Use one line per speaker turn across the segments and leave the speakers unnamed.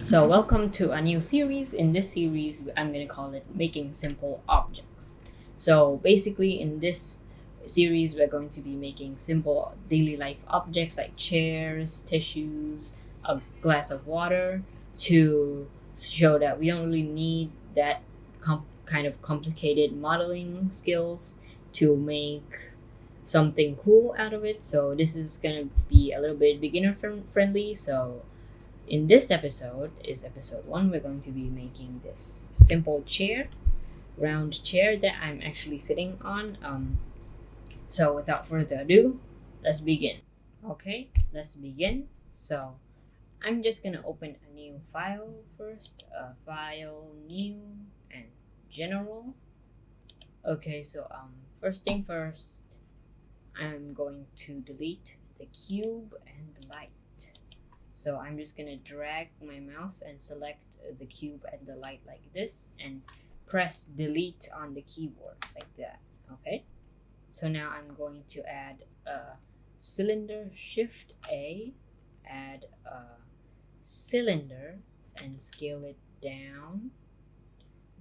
So, welcome to a new series. In this series, I'm going to call it Making Simple Objects. So, basically, in this series, we're going to be making simple daily life objects like chairs, tissues, a glass of water to show that we don't really need that kind of complicated modeling skills to make something cool out of it. So, this is going to be a little bit beginner friendly. So, in this episode is episode 1. We're going to be making this simple chair, round chair that I'm actually sitting on. So without further ado, let's begin. Okay, let's begin. So I'm just gonna open a new file first. File, new, and general. Okay, so first thing first, I'm going to delete the cube and the light. So I'm just gonna drag my mouse and select the cube and the light like this and press delete on the keyboard like that. Okay. So now I'm going to add a cylinder, shift A, add a cylinder and scale it down.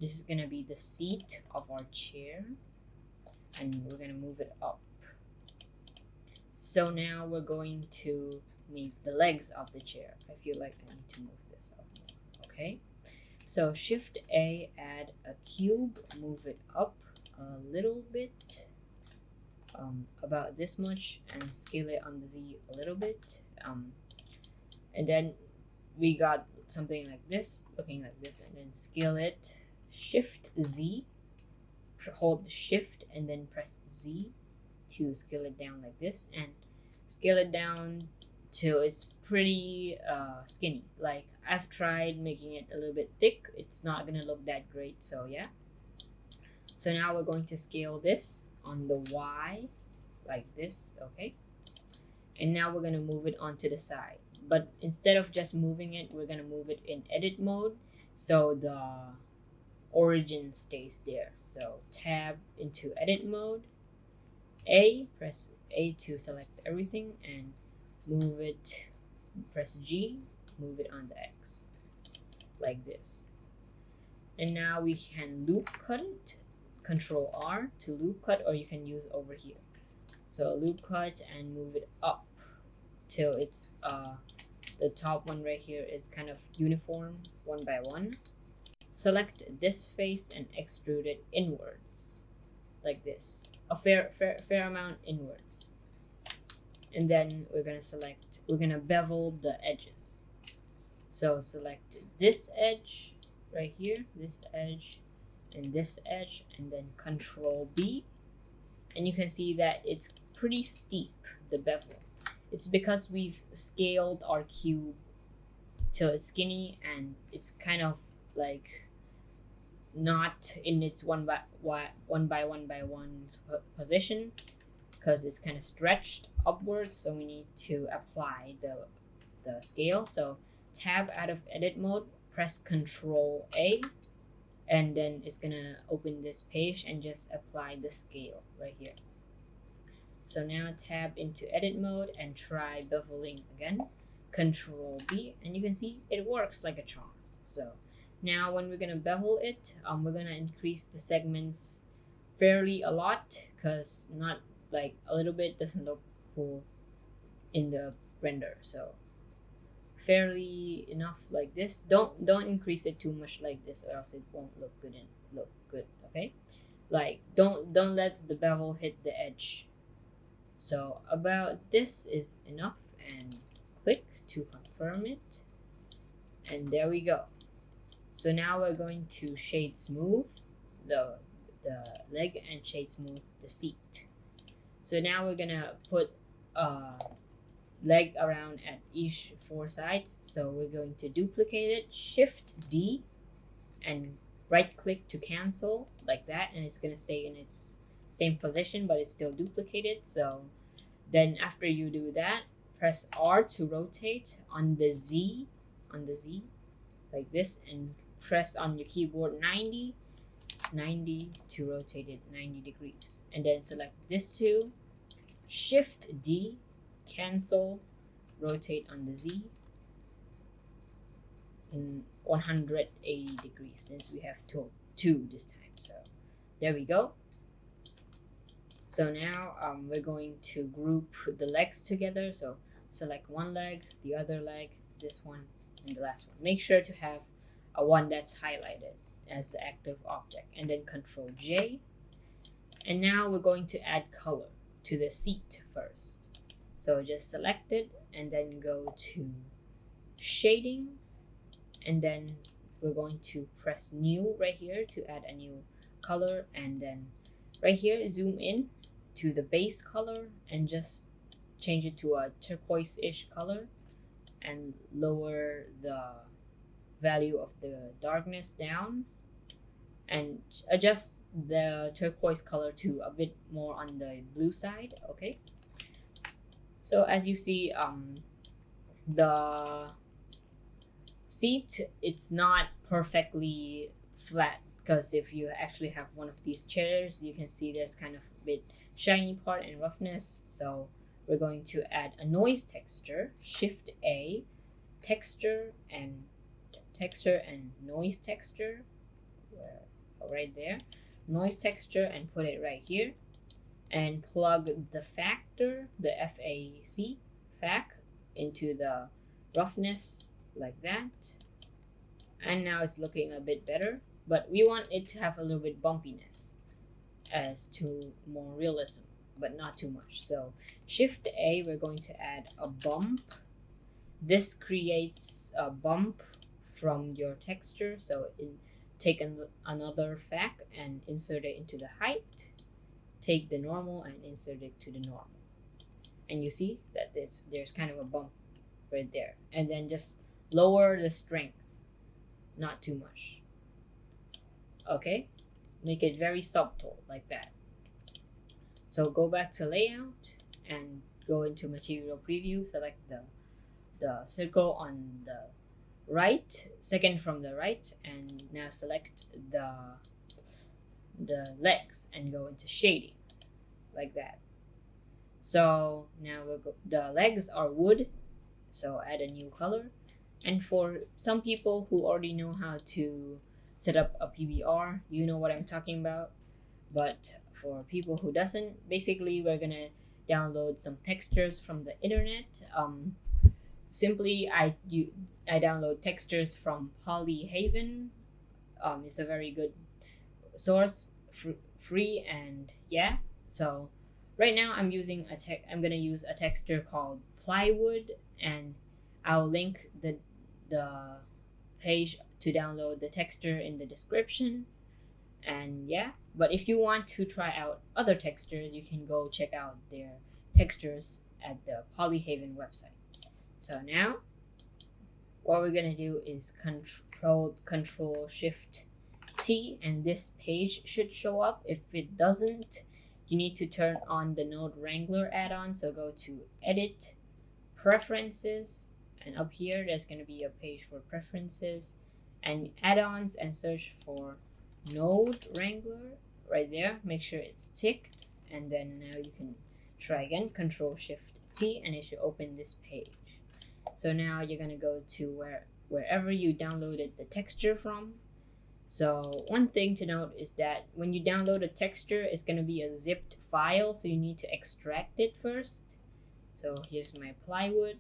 This is gonna be the seat of our chair and we're gonna move it up. So now we're going to make the legs of the chair. I feel like I need to move this up more. Okay. So shift A, add a cube, move it up a little bit, about this much, and scale it on the Z a little bit. And then we got something like this, looking like this, and then scale it. Shift Z, hold Shift, and then press Z to scale it down like this, and scale it down till it's pretty skinny. Like I've tried making it a little bit thick, it's not gonna look that great. So yeah. So now we're going to scale this on the Y like this, okay? And now we're gonna move it onto the side. But instead of just moving it, we're gonna move it in edit mode so the origin stays there. So tab into edit mode, press A to select everything and move it, press G, move it on the X like this. And now we can loop cut it, Control R to loop cut, or you can use over here. So loop cut and move it up till it's the top one right here is kind of uniform one by one. Select this face and extrude it inwards like this, a fair amount inwards. And then we're gonna bevel the edges. So select this edge right here, this edge, and this edge, and then Control B. And you can see that it's pretty steep, the bevel. It's because we've scaled our cube till it's skinny and it's kind of like not in its one by one position because it's kind of stretched upwards. So we need to apply the scale. So tab out of edit mode, press Control A, and then it's gonna open this page and just apply the scale right here. So now tab into edit mode and try beveling again, Control B, and you can see it works like a charm. So now when we're gonna bevel it, we're gonna increase the segments fairly a lot because not like a little bit doesn't look cool in the render. So fairly enough like this. Don't increase it too much like this or else it won't look good. Okay, like don't let the bevel hit the edge. So about this is enough, and click to confirm it, and there we go. So now we're going to shade smooth the leg and shade smooth the seat. So now we're gonna put leg around at each 4 sides. So we're going to duplicate it, Shift D, and right click to cancel like that, and it's gonna stay in its same position but it's still duplicated. So then after you do that, press R to rotate on the Z like this, and press on your keyboard 90 to rotate it 90 degrees, and then select this two, Shift D, cancel, rotate on the Z 180 degrees since we have two this time. So there we go. So now we're going to group the legs together. So select one leg, the other leg, this one, and the last one. Make sure to have a one that's highlighted as the active object, and then Control J. And now we're going to add color to the seat first. So just select it and then go to shading, and then we're going to press new right here to add a new color, and then right here zoom in to the base color and just change it to a turquoise-ish color and lower the value of the darkness down and adjust the turquoise color to a bit more on the blue side. Okay, so as you see, the seat, it's not perfectly flat, because if you actually have one of these chairs, you can see there's kind of a bit shiny part and roughness. So we're going to add a noise texture. Shift A, texture and noise texture, right there, noise texture, and put it right here, and plug the factor, the fac into the roughness like that. And now it's looking a bit better, but we want it to have a little bit bumpiness as to more realism, but not too much. So Shift A, we're going to add a bump. This creates a bump from your texture. So take another fac and insert it into the height. Take the normal and insert it to the normal. And you see that there's kind of a bump right there. And then just lower the strength, not too much. Okay, make it very subtle like that. So go back to layout and go into material preview, select the circle on the right, second from the right, and now select the legs and go into shading like that. So now the legs are wood, so add a new color. And for some people who already know how to set up a PBR, you know what I'm talking about. But for people who doesn't, basically we're gonna download some textures from the internet. Simply, I download textures from Polyhaven. It's a very good source, free, and yeah. So right now I'm gonna use a texture called plywood, and I'll link the page to download the texture in the description. And yeah, but if you want to try out other textures, you can go check out their textures at the Polyhaven website. So now what we're gonna do is control Shift T, and this page should show up. If it doesn't, you need to turn on the Node Wrangler add-on. So go to Edit, Preferences, and up here there's going to be a page for preferences and add-ons, and search for Node Wrangler right there. Make sure it's ticked, and then now you can try again. Control Shift T, and it should open this page. So now you're going to go to wherever you downloaded the texture from. So one thing to note is that when you download a texture, it's going to be a zipped file, so you need to extract it first. So here's my plywood.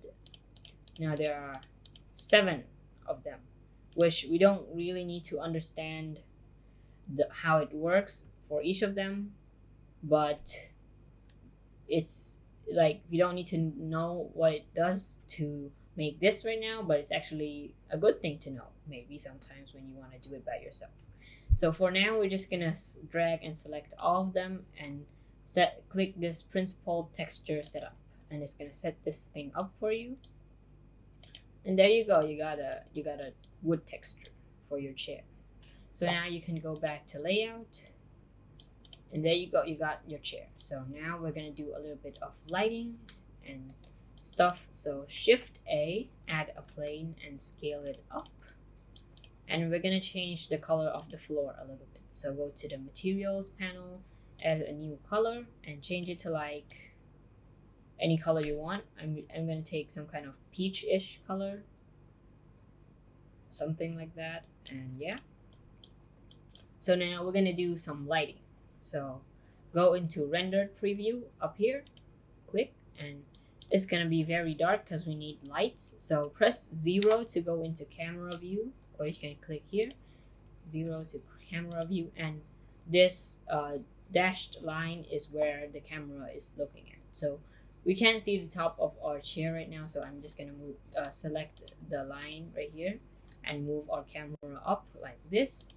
Now there are 7 of them, which we don't really need to understand how it works for each of them, but it's like you don't need to know what it does to make this right now, but it's actually a good thing to know maybe sometimes when you want to do it by yourself. So for now, we're just gonna drag and select all of them and click this principled texture setup, and it's gonna set this thing up for you. And there you go, you got a wood texture for your chair. So now you can go back to layout, and there you go, you got your chair. So now we're gonna do a little bit of lighting and stuff. So Shift A, add a plane and scale it up, and we're gonna change the color of the floor a little bit. So go to the materials panel, add a new color, and change it to like any color you want. I'm gonna take some kind of peach-ish color. something like that. And yeah, so now we're gonna do some lighting. So go into rendered preview up here, click, and it's gonna be very dark because we need lights. So press 0 to go into camera view, or you can click here, 0 to camera view, and this dashed line is where the camera is looking at. So we can't see the top of our chair right now, so I'm just gonna move, select the line right here and move our camera up like this.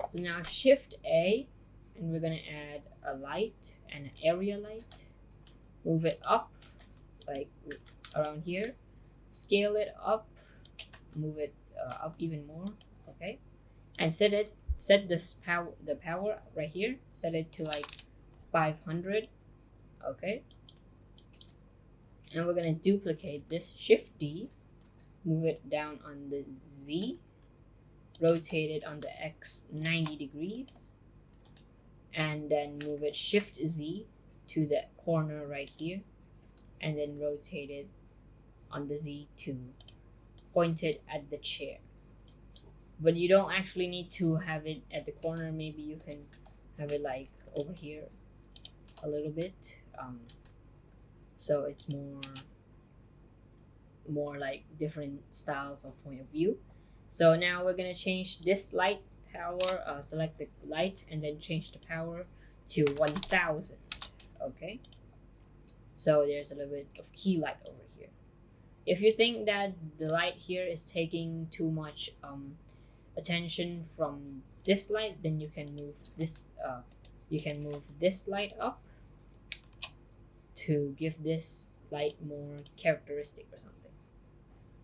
So now Shift A, and we're gonna add a light and an area light. Move it up, like around here. Scale it up. Move it up even more. Okay, and set this the power right here. Set it to like 500. Okay, and we're gonna duplicate this. Shift D. Move it down on the Z. Rotate it on the X 90 degrees, and then move it Shift Z to the corner right here, and then rotate it on the Z to point it at the chair. But you don't actually need to have it at the corner. Maybe you can have it like over here a little bit, so it's more like different styles of point of view. So now we're gonna change this light power, select the light and then change the power to 1000. Okay, so there's a little bit of key light over here. If you think that the light here is taking too much attention from this light, then you can move this light up to give this light more characteristic or something.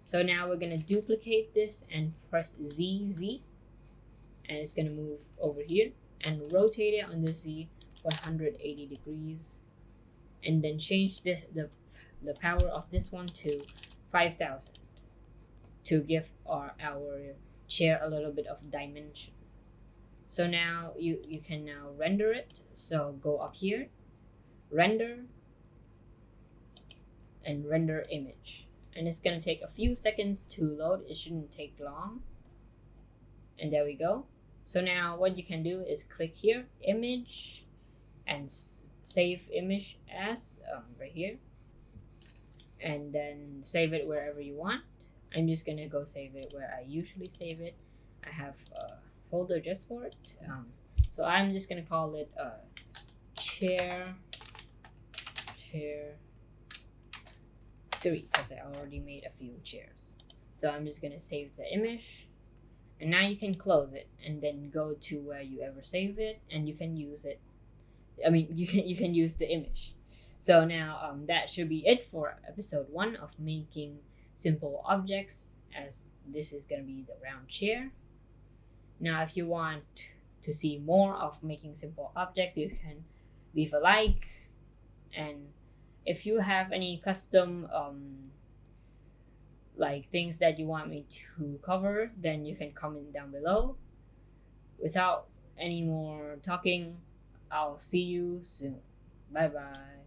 So now we're gonna duplicate this and press ZZ, and it's gonna move over here and rotate it on the Z 180 degrees, and then change the power of this one to 5000 to give our chair a little bit of dimension. So now you can now render it. So go up here, render, and render image. And it's gonna take a few seconds to load. It shouldn't take long. And there we go. So now what you can do is click here, image, and save image as right here, and then save it wherever you want. I'm just gonna go save it where I usually save it. I have a folder just for it. So I'm just gonna call it chair 3 because I already made a few chairs. So I'm just gonna save the image, and now you can close it and then go to where you ever save it, and you can use it. I mean, you can use the image. So now that should be it for episode 1 of making simple objects, as this is gonna be the round chair. Now if you want to see more of making simple objects, you can leave a like, and if you have any custom like things that you want me to cover, then you can comment down below. Without any more talking, I'll see you soon. Bye bye.